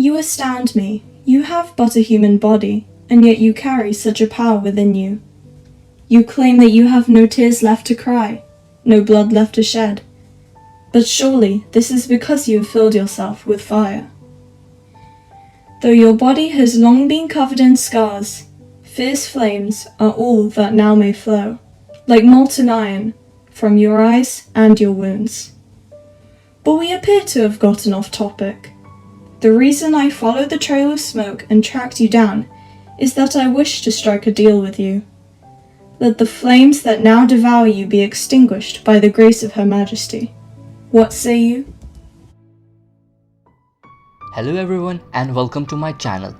You astound me. You have but a human body, and yet you carry such a power within you. You claim that you have no tears left to cry, no blood left to shed. But surely this is because you have filled yourself with fire. Though your body has long been covered in scars, fierce flames are all that now may flow, like molten iron, from your eyes and your wounds. But we appear to have gotten off topic. The reason I followed the trail of smoke and tracked you down is that I wish to strike a deal with you. Let the flames that now devour you be extinguished by the grace of Her Majesty. What say you? Hello everyone and welcome to my channel.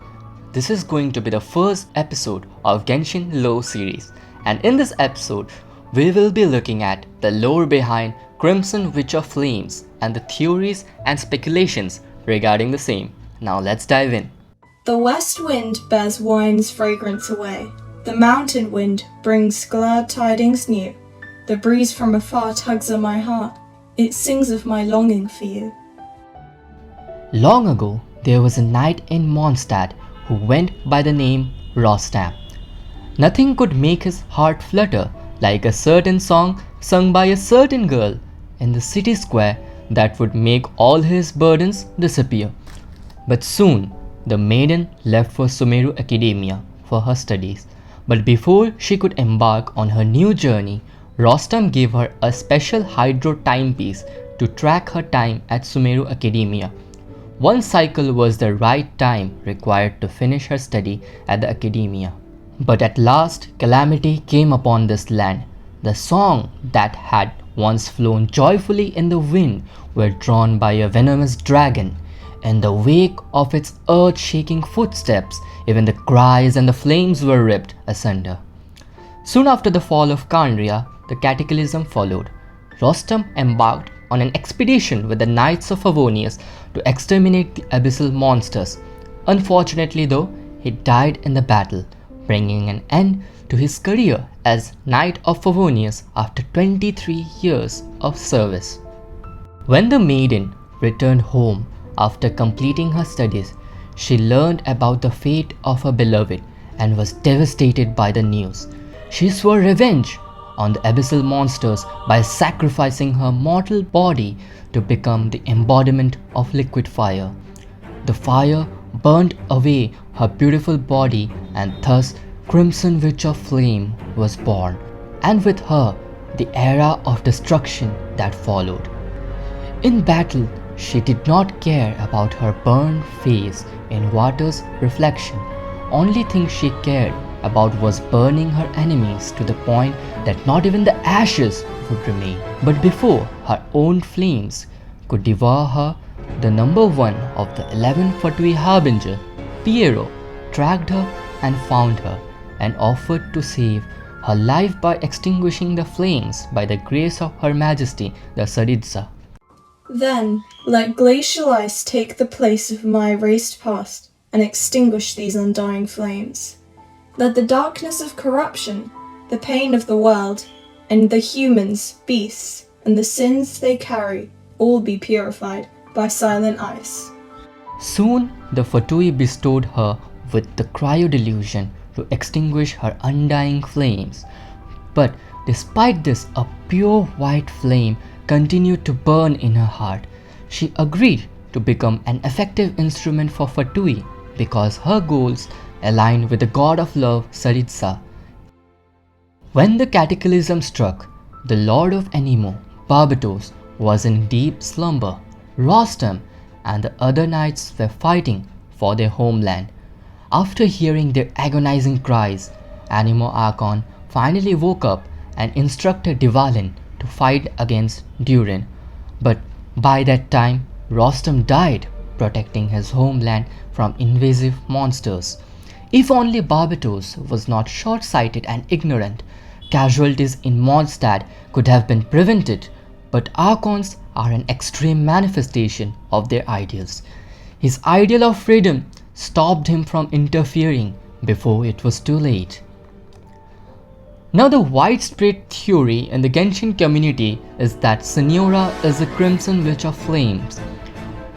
This is going to be the first episode of Genshin lore series, and in this episode we will be looking at the lore behind Crimson Witch of Flames and the theories and speculations regarding the same. Now let's dive in. The west wind bears wine's fragrance away. The mountain wind brings glad tidings new. The breeze from afar tugs at my heart. It sings of my longing for you. Long ago, there was a knight in Mondstadt who went by the name Rostam. Nothing could make his heart flutter like a certain song sung by a certain girl in the city square that would make all his burdens disappear. But soon, the maiden left for Sumeru Academia for her studies. But before she could embark on her new journey, Rostam gave her a special hydro timepiece to track her time at Sumeru Academia. One cycle was the right time required to finish her study at the academia. But at last, calamity came upon this land. The song that had once flown joyfully in the wind were drawn by a venomous dragon. In the wake of its earth-shaking footsteps, even the cries and the flames were ripped asunder. Soon after the fall of Kandria, the cataclysm followed. Rostam embarked on an expedition with the Knights of Favonius to exterminate the abyssal monsters. Unfortunately though, he died in the battle, bringing an end to his career as Knight of Favonius after 23 years of service. When the maiden returned home after completing her studies, she learned about the fate of her beloved and was devastated by the news. She swore revenge on the abyssal monsters by sacrificing her mortal body to become the embodiment of liquid fire. The fire burned away her beautiful body, and thus Crimson Witch of Flame was born, and with her the era of destruction that followed. In battle, she did not care about her burned face in water's reflection. Only thing she cared about was burning her enemies to the point that not even the ashes would remain. But before her own flames could devour her, the number one of the 11 Fatui Harbinger, Piero, tracked her and found her and offered to save her life by extinguishing the flames by the grace of Her Majesty the Tsaritsa. Then let glacial ice take the place of my erased past and extinguish these undying flames. Let the darkness of corruption, the pain of the world, and the humans, beasts, and the sins they carry all be purified by silent ice. Soon the Fatui bestowed her with the cryo-delusion to extinguish her undying flames. But despite this, a pure white flame continued to burn in her heart. She agreed to become an effective instrument for Fatui because her goals aligned with the god of love Tsaritsa. When the cataclysm struck, the lord of Anemo, Barbatos, was in deep slumber. Rostam and the other knights were fighting for their homeland. After hearing their agonizing cries, Anemo Archon finally woke up and instructed Dvalin to fight against Durin. But by that time, Rostam died protecting his homeland from invasive monsters. If only Barbatos was not short-sighted and ignorant, casualties in Mondstadt could have been prevented, but Archons are an extreme manifestation of their ideals. His ideal of freedom stopped him from interfering before it was too late. Now the widespread theory in the Genshin community is that Signora is the Crimson Witch of Flames.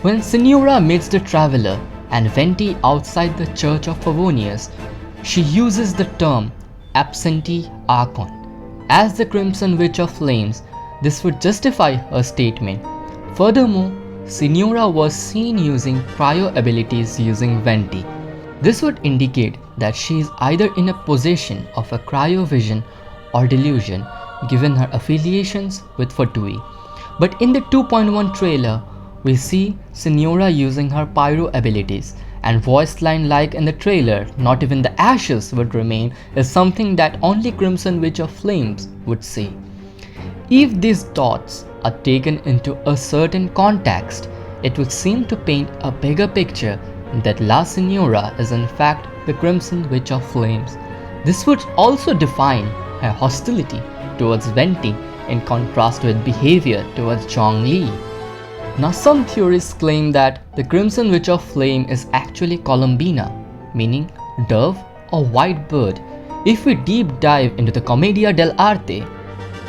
When Signora meets the traveler, and Venti outside the Church of Favonius, she uses the term absentee Archon. As the Crimson Witch of Flames, this would justify her statement. Furthermore, Signora was seen using cryo abilities using Venti. This would indicate that she is either in a possession of a cryovision or delusion given her affiliations with Fatui. But in the 2.1 trailer, we see Signora using her pyro abilities, and voice line like in the trailer, "Not even the ashes would remain," is something that only Crimson Witch of Flames would say. If these dots are taken into a certain context, it would seem to paint a bigger picture that La Signora is in fact the Crimson Witch of Flames. This would also define her hostility towards Venti in contrast with behavior towards Zhongli. Now some theorists claim that the Crimson Witch of Flame is actually Columbina, meaning dove or white bird. If we deep dive into the Commedia dell'arte,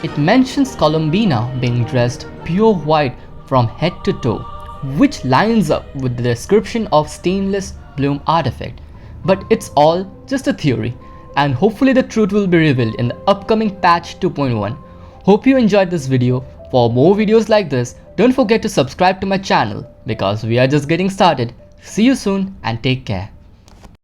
it mentions Columbina being dressed pure white from head to toe, which lines up with the description of stainless bloom artifact. But it's all just a theory, and hopefully the truth will be revealed in the upcoming patch 2.1. Hope you enjoyed this video. For more videos like this, don't forget to subscribe to my channel because we are just getting started. See you soon and take care.